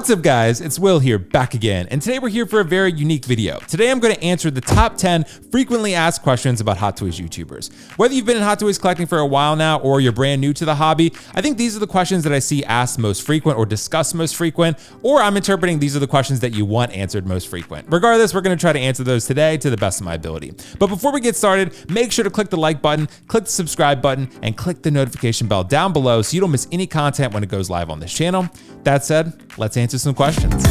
What's up guys, it's Will here, back again, and today we're here for a very unique video. Today I'm going to answer the top 10 frequently asked questions about Hot Toys YouTubers. Whether you've been in Hot Toys collecting for a while now or you're brand new to the hobby, I think these are the questions that I see asked most frequent or discussed most frequent, or I'm interpreting these are the questions that you want answered most frequent. Regardless, we're going to try to answer those today to the best of my ability. But before we get started, make sure to click the like button, click the subscribe button, and click the notification bell down below so you don't miss any content when it goes live on this channel. That said, let's answer some questions.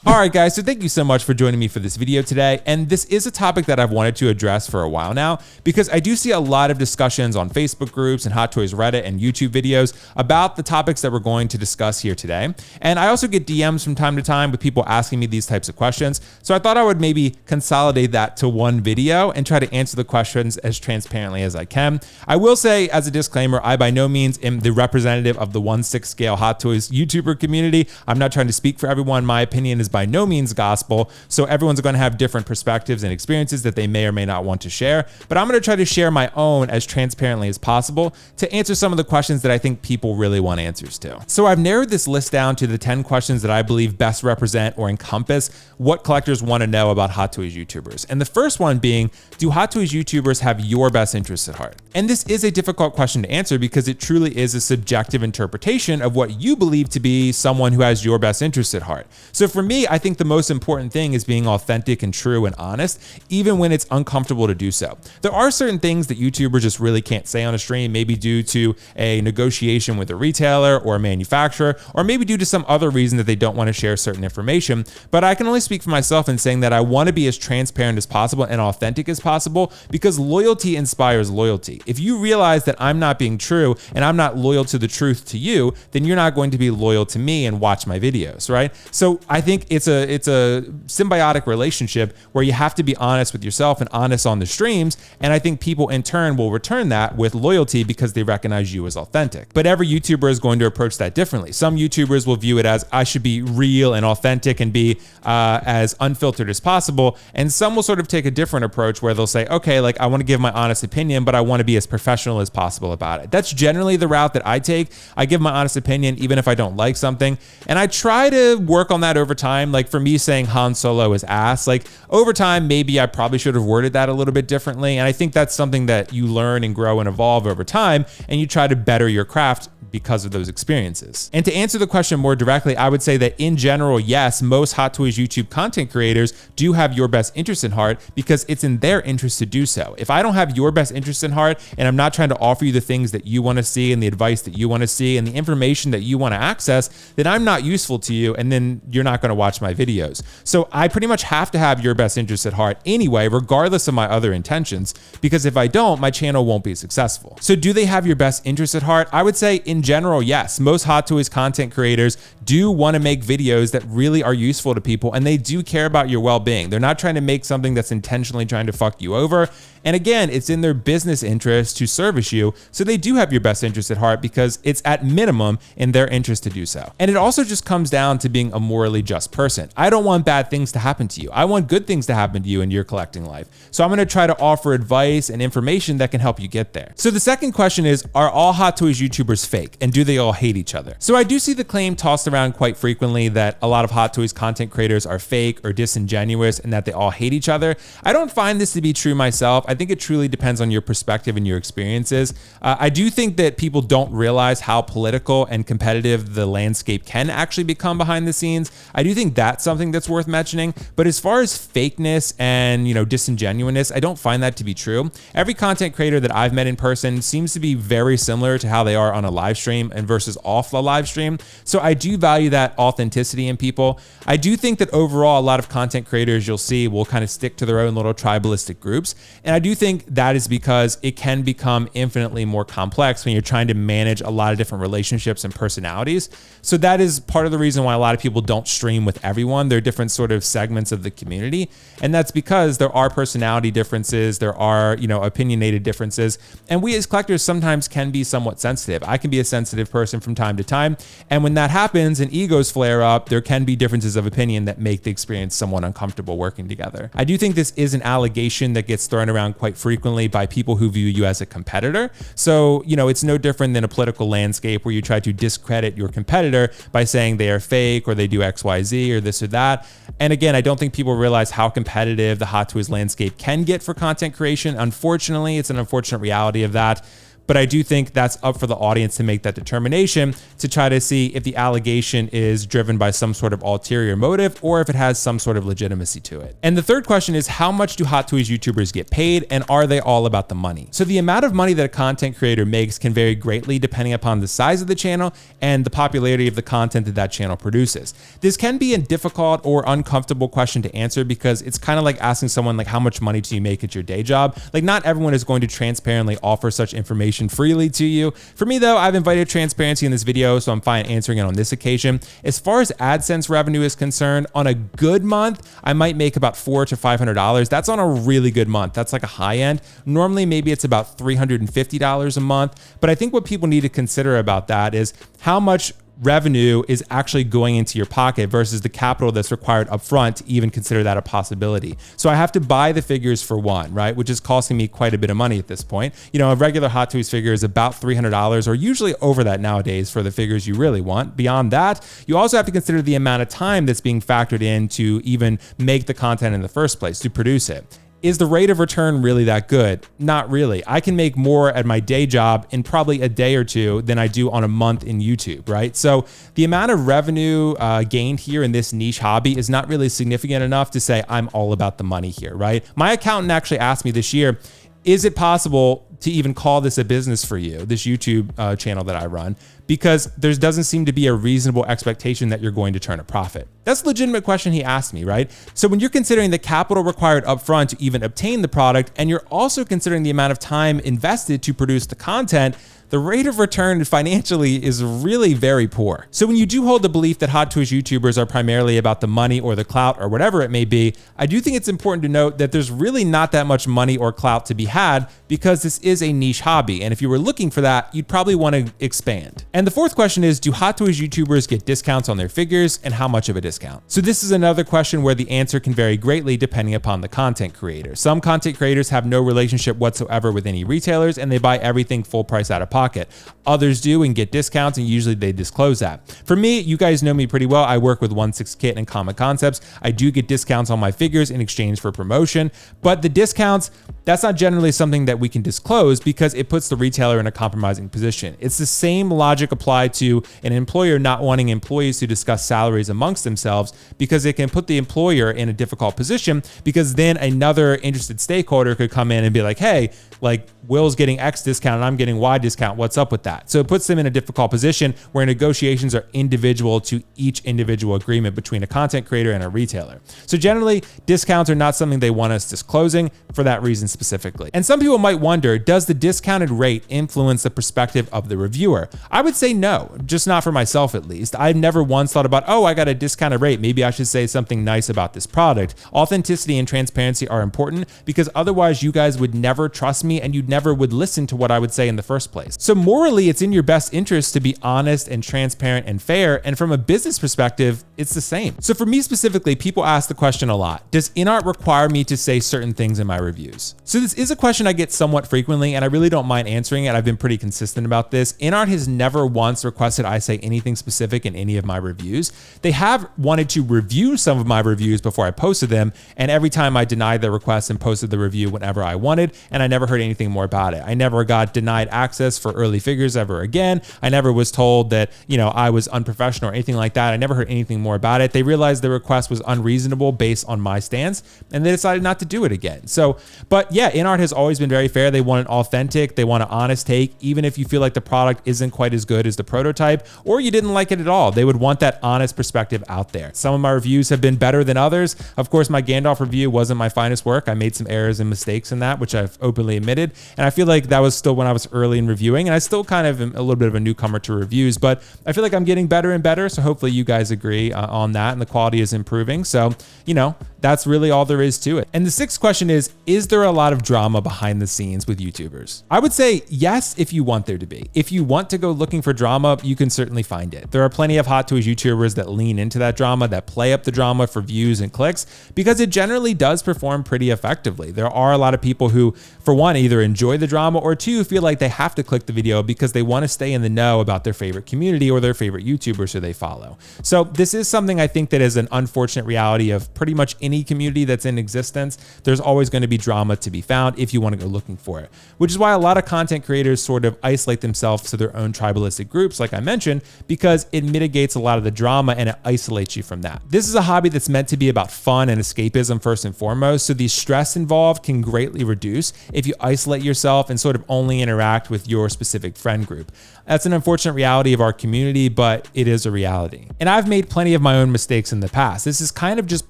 Alright guys, so thank you so much for joining me for this video today, and this is a topic that I've wanted to address for a while now because I do see a lot of discussions on Facebook groups and Hot Toys Reddit and YouTube videos about the topics that we're going to discuss here today. And I also get DMs from time to time with people asking me these types of questions, so I thought I would maybe consolidate that to one video and try to answer the questions as transparently as I can. I will say as a disclaimer, I by no means am the representative of the 1/6 scale Hot Toys YouTuber community. I'm not trying to speak for everyone. My opinion is by no means gospel, so everyone's going to have different perspectives and experiences that they may or may not want to share, but I'm going to try to share my own as transparently as possible to answer some of the questions that I think people really want answers to. So I've narrowed this list down to the 10 questions that I believe best represent or encompass what collectors want to know about Hot Toys YouTubers. And the first one being, do Hot Toys YouTubers have your best interests at heart? And this is a difficult question to answer because it truly is a subjective interpretation of what you believe to be someone who has your best interests at heart. So for me, I think the most important thing is being authentic and true and honest, even when it's uncomfortable to do so. There are certain things that YouTubers just really can't say on a stream, maybe due to a negotiation with a retailer or a manufacturer, or maybe due to some other reason that they don't want to share certain information. But I can only speak for myself in saying that I want to be as transparent as possible and authentic as possible because loyalty inspires loyalty. If you realize that I'm not being true and I'm not loyal to the truth to you, then you're not going to be loyal to me and watch my videos, right? So I think it's a symbiotic relationship where you have to be honest with yourself and honest on the streams, and I think people in turn will return that with loyalty because they recognize you as authentic. But every YouTuber is going to approach that differently. Some YouTubers will view it as I should be real and authentic and be as unfiltered as possible, and some will sort of take a different approach where they'll say, okay, like I want to give my honest opinion, but I want to be as professional as possible about it. That's generally the route that I take. I give my honest opinion even if I don't like something, and I try to work on that over time. Like for me saying Han Solo is ass, like over time, maybe I probably should have worded that a little bit differently. And I think that's something that you learn and grow and evolve over time, and you try to better your craft because of those experiences. And to answer the question more directly, I would say that in general, yes, most Hot Toys YouTube content creators do have your best interest in heart because it's in their interest to do so. If I don't have your best interest in heart and I'm not trying to offer you the things that you want to see and the advice that you want to see and the information that you want to access, then I'm not useful to you, and then you're not going to watch my videos. So I pretty much have to have your best interest at heart anyway, regardless of my other intentions, because if I don't, my channel won't be successful. So do they have your best interest at heart? I would say in general, yes. Most Hot Toys content creators do want to make videos that really are useful to people, and they do care about your well-being. They're not trying to make something that's intentionally trying to fuck you over. And again, it's in their business interest to service you, so they do have your best interest at heart because it's at minimum in their interest to do so. And it also just comes down to being a morally just person. I don't want bad things to happen to you. I want good things to happen to you in your collecting life. So I'm going to try to offer advice and information that can help you get there. So the second question is, are all Hot Toys YouTubers fake, and do they all hate each other? So I do see the claim tossed around quite frequently that a lot of Hot Toys content creators are fake or disingenuous and that they all hate each other. I don't find this to be true myself. I think it truly depends on your perspective and your experiences. I do think that people don't realize how political and competitive the landscape can actually become behind the scenes. I do think that's something that's worth mentioning, but as far as fakeness and disingenuousness, I don't find that to be true. Every content creator that I've met in person seems to be very similar to how they are on a live stream and versus off the live stream. So I do value that authenticity in people. I do think that overall, a lot of content creators you'll see will kind of stick to their own little tribalistic groups. And I do think that is because it can become infinitely more complex when you're trying to manage a lot of different relationships and personalities. So that is part of the reason why a lot of people don't stream with everyone. There are different sort of segments of the community. And that's because there are personality differences, there are, opinionated differences. And we as collectors sometimes can be somewhat sensitive. I can be a sensitive person from time to time. And when that happens and egos flare up, there can be differences of opinion that make the experience somewhat uncomfortable working together. I do think this is an allegation that gets thrown around quite frequently by people who view you as a competitor. So, it's no different than a political landscape where you try to discredit your competitor by saying they are fake or they do XYZ or this or that. And again, I don't think people realize how competitive the Hot Toys landscape can get for content creation. Unfortunately, it's an unfortunate reality of that. But I do think that's up for the audience to make that determination to try to see if the allegation is driven by some sort of ulterior motive or if it has some sort of legitimacy to it. And the third question is, how much do Hot Toys YouTubers get paid, and are they all about the money? So the amount of money that a content creator makes can vary greatly depending upon the size of the channel and the popularity of the content that that channel produces. This can be a difficult or uncomfortable question to answer because it's kind of like asking someone like, how much money do you make at your day job? Like, not everyone is going to transparently offer such information freely to you. For me though, I've invited transparency in this video, so I'm fine answering it on this occasion. As far as AdSense revenue is concerned, on a good month, I might make about $400 to $500. That's on a really good month. That's like a high end. Normally, maybe it's about $350 a month. But I think what people need to consider about that is how much revenue is actually going into your pocket versus the capital that's required upfront to even consider that a possibility. So I have to buy the figures for one, right? Which is costing me quite a bit of money at this point. A regular Hot Toys figure is about $300 or usually over that nowadays for the figures you really want. Beyond that, you also have to consider the amount of time that's being factored in to even make the content in the first place, to produce it. Is the rate of return really that good? Not really. I can make more at my day job in probably a day or two than I do on a month in YouTube, right? So the amount of revenue gained here in this niche hobby is not really significant enough to say I'm all about the money here, right? My accountant actually asked me this year, is it possible to even call this a business for you, this YouTube channel that I run? Because there doesn't seem to be a reasonable expectation that you're going to turn a profit. That's a legitimate question he asked me, right? So when you're considering the capital required upfront to even obtain the product, and you're also considering the amount of time invested to produce the content, the rate of return financially is really very poor. So when you do hold the belief that Hot Toys YouTubers are primarily about the money or the clout or whatever it may be, I do think it's important to note that there's really not that much money or clout to be had because this is a niche hobby. And if you were looking for that, you'd probably want to expand. And the fourth question is, do Hot Toys YouTubers get discounts on their figures, and how much of a discount? So this is another question where the answer can vary greatly depending upon the content creator. Some content creators have no relationship whatsoever with any retailers and they buy everything full price out of pocket. Others do and get discounts, and usually they disclose that. For me, you guys know me pretty well. I work with 1/6 Kit and Comic Concepts. I do get discounts on my figures in exchange for promotion, but the discounts, that's not generally something that we can disclose because it puts the retailer in a compromising position. It's the same logic applied to an employer not wanting employees to discuss salaries amongst themselves because it can put the employer in a difficult position, because then another interested stakeholder could come in and be like, hey, like Will's getting X discount and I'm getting Y discount. What's up with that? So it puts them in a difficult position where negotiations are individual to each individual agreement between a content creator and a retailer. So generally, discounts are not something they want us disclosing for that reason specifically. And some people might wonder, does the discounted rate influence the perspective of the reviewer? I would say no, just not for myself at least. I've never once thought about, oh, I got a discounted rate, maybe I should say something nice about this product. Authenticity and transparency are important because otherwise you guys would never trust me and you never would listen to what I would say in the first place. So morally, it's in your best interest to be honest and transparent and fair. And from a business perspective, it's the same. So for me specifically, people ask the question a lot, does Inart require me to say certain things in my reviews? So this is a question I get somewhat frequently, and I really don't mind answering it. I've been pretty consistent about this. Inart has never once requested I say anything specific in any of my reviews. They have wanted to review some of my reviews before I posted them, and every time I denied the request and posted the review whenever I wanted, and I never heard anything more about it. I never got denied access for early figures ever again. I never was told that, I was unprofessional or anything like that. I never heard anything more about it. They realized the request was unreasonable based on my stance, and they decided not to do it again. So, but yeah, Inart has always been very fair. They want an authentic, they want an honest take, even if you feel like the product isn't quite as good as the prototype, or you didn't like it at all. They would want that honest perspective out there. Some of my reviews have been better than others. Of course, my Gandalf review wasn't my finest work. I made some errors and mistakes in that, which I've openly admitted. And I feel like that was still when I was early in reviewing. doing. And I still kind of am a little bit of a newcomer to reviews, but I feel like I'm getting better and better. So hopefully you guys agree on that, and the quality is improving. So, you know, that's really all there is to it. And the sixth question is there a lot of drama behind the scenes with YouTubers? I would say yes, if you want there to be. If you want to go looking for drama, you can certainly find it. There are plenty of Hot Toys YouTubers that lean into that drama, that play up the drama for views and clicks, because it generally does perform pretty effectively. There are a lot of people who, for one, either enjoy the drama, or two, feel like they have to click the video because they want to stay in the know about their favorite community or their favorite YouTubers who they follow. So this is something I think that is an unfortunate reality of pretty much any community that's in existence. There's always going to be drama to be found if you want to go looking for it, which is why a lot of content creators sort of isolate themselves to their own tribalistic groups, like I mentioned, because it mitigates a lot of the drama and it isolates you from that. This is a hobby that's meant to be about fun and escapism first and foremost, so the stress involved can greatly reduce if you isolate yourself and sort of only interact with your specific friend group. That's an unfortunate reality of our community, but it is a reality. And I've made plenty of my own mistakes in the past. This is kind of just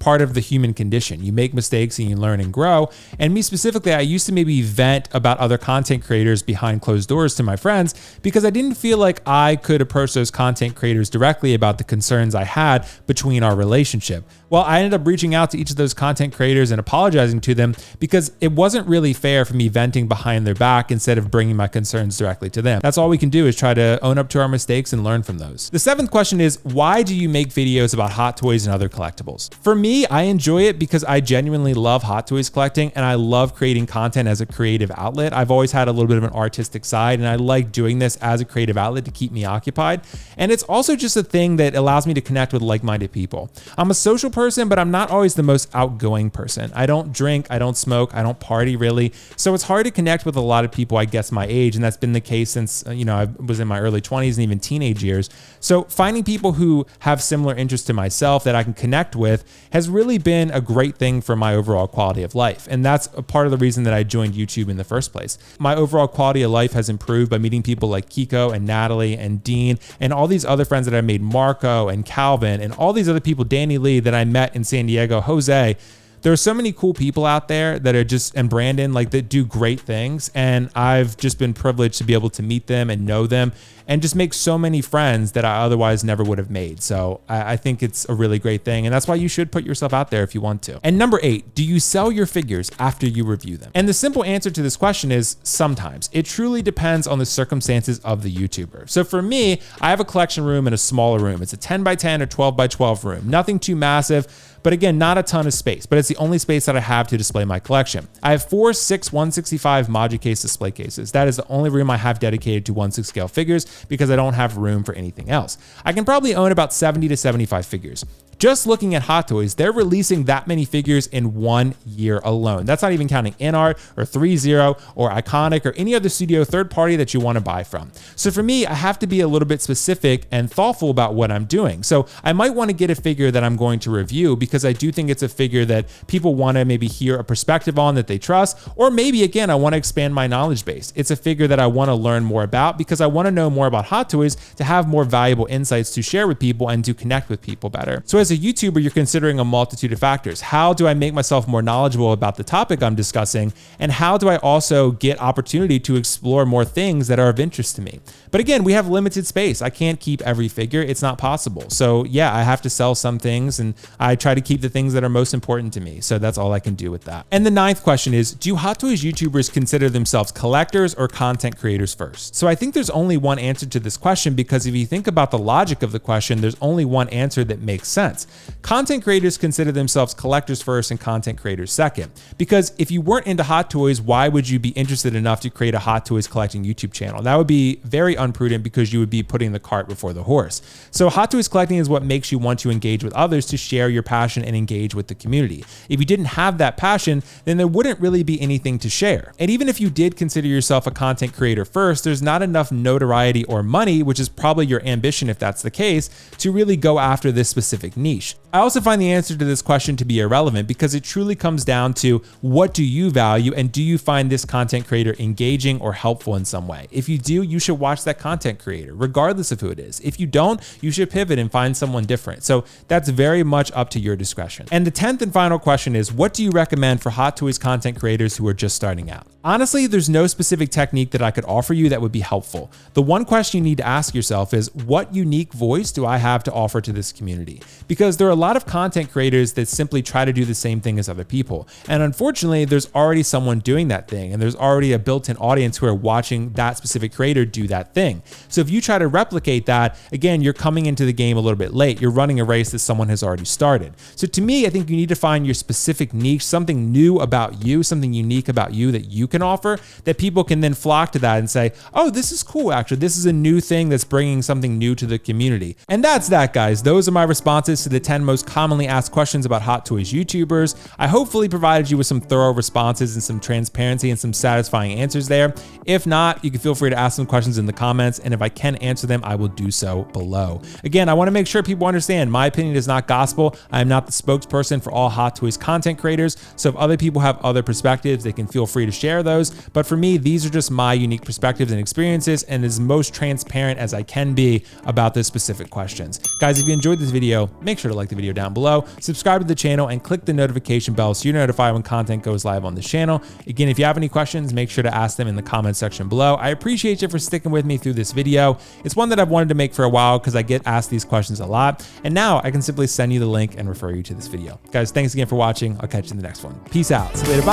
part of the human condition. You make mistakes and you learn and grow. And me specifically, I used to maybe vent about other content creators behind closed doors to my friends because I didn't feel like I could approach those content creators directly about the concerns I had between our relationship. Well, I ended up reaching out to each of those content creators and apologizing to them because it wasn't really fair for me venting behind their back instead of bringing my concerns directly to them. That's all we can do, is try to own up to our mistakes and learn from those. The seventh question is, why do you make videos about Hot Toys and other collectibles? For me, I enjoy it because I genuinely love Hot Toys collecting and I love creating content as a creative outlet. I've always had a little bit of an artistic side and I like doing this as a creative outlet to keep me occupied. And it's also just a thing that allows me to connect with like-minded people. I'm a social person, but I'm not always the most outgoing person. I don't drink, I don't smoke, I don't party really. So it's hard to connect with a lot of people, I guess, my age. And that's been the case since, you know, I was in my early 20s and even teenage years. So finding people who have similar interests to myself that I can connect with has really been a great thing for my overall quality of life. And that's a part of the reason that I joined YouTube in the first place. My overall quality of life has improved by meeting people like Kiko and Natalie and Dean and all these other friends that I made, Marco and Calvin and all these other people, Danny Lee, that I met in San Diego, Jose. There are so many cool people out there that are just, and Brandon, like, that do great things. And I've just been privileged to be able to meet them and know them and just make so many friends that I otherwise never would have made. So I think it's a really great thing. And that's why you should put yourself out there if you want to. And number 8, do you sell your figures after you review them? And the simple answer to this question is sometimes. It truly depends on the circumstances of the YouTuber. So for me, I have a collection room in a smaller room. It's a 10 by 10 or 12 by 12 room. Nothing too massive, but again, not a ton of space, but it's the only space that I have to display my collection. I have 4 6 165 Moducase display cases. That is the only room I have dedicated to 1/6 scale figures because I don't have room for anything else. I can probably own about 70 to 75 figures. Just looking at Hot Toys, they're releasing that many figures in 1 year alone. That's not even counting Inart or 3.0 or Iconic or any other studio third party that you want to buy from. So for me, I have to be a little bit specific and thoughtful about what I'm doing. So I might want to get a figure that I'm going to review because I do think it's a figure that people want to maybe hear a perspective on that they trust, or maybe again, I want to expand my knowledge base. It's a figure that I want to learn more about because I want to know more about Hot Toys to have more valuable insights to share with people and to connect with people better. So as a YouTuber, you're considering a multitude of factors. How do I make myself more knowledgeable about the topic I'm discussing? And how do I also get opportunity to explore more things that are of interest to me? But again, we have limited space. I can't keep every figure. It's not possible. So yeah, I have to sell some things and I try to keep the things that are most important to me. So that's all I can do with that. And the 9th question is, do Hot Toys YouTubers consider themselves collectors or content creators first? So I think there's only one answer to this question because if you think about the logic of the question, there's only one answer that makes sense. Content creators consider themselves collectors first and content creators second. Because if you weren't into Hot Toys, why would you be interested enough to create a Hot Toys collecting YouTube channel? That would be very unprudent because you would be putting the cart before the horse. So Hot Toys collecting is what makes you want to engage with others to share your passion and engage with the community. If you didn't have that passion, then there wouldn't really be anything to share. And even if you did consider yourself a content creator first, there's not enough notoriety or money, which is probably your ambition if that's the case, to really go after this specific niche. I also find the answer to this question to be irrelevant because it truly comes down to what do you value and do you find this content creator engaging or helpful in some way? If you do, you should watch that content creator, regardless of who it is. If you don't, you should pivot and find someone different. So that's very much up to your discretion. And the 10th and final question is, what do you recommend for hot toys content creators who are just starting out? Honestly, there's no specific technique that I could offer you that would be helpful. The one question you need to ask yourself is, what unique voice do I have to offer to this community? Because there are a lot of content creators that simply try to do the same thing as other people. And unfortunately, there's already someone doing that thing, and there's already a built-in audience who are watching that specific creator do that thing. So if you try to replicate that, again, you're coming into the game a little bit late. You're running a race that someone has already started. So to me, I think you need to find your specific niche, something new about you, something unique about you that you can offer, that people can then flock to that and say, oh, this is cool, actually. This is a new thing that's bringing something new to the community. And that's that, guys. Those are my responses to the 10 most commonly asked questions about hot toys YouTubers. I hopefully provided you with some thorough responses and some transparency and some satisfying answers there. If not, you can feel free to ask some questions in the comments, and if I can answer them, I will do so below. Again, I want to make sure people understand my opinion is not gospel. I am not the spokesperson for all hot toys content creators. So if other people have other perspectives, they can feel free to share those. But for me, these are just my unique perspectives and experiences, and as most transparent as I can be about those specific questions. Guys, if you enjoyed this video, make sure to like the video down below, subscribe to the channel, and click the notification bell so you're notified when content goes live on this channel. Again, if you have any questions, make sure to ask them in the comment section below. I appreciate you for sticking with me through this video. It's one that I've wanted to make for a while because I get asked these questions a lot, and now I can simply send you the link and refer you to this video. Guys, thanks again for watching. I'll catch you in the next one. Peace out. See you later.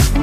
Bye.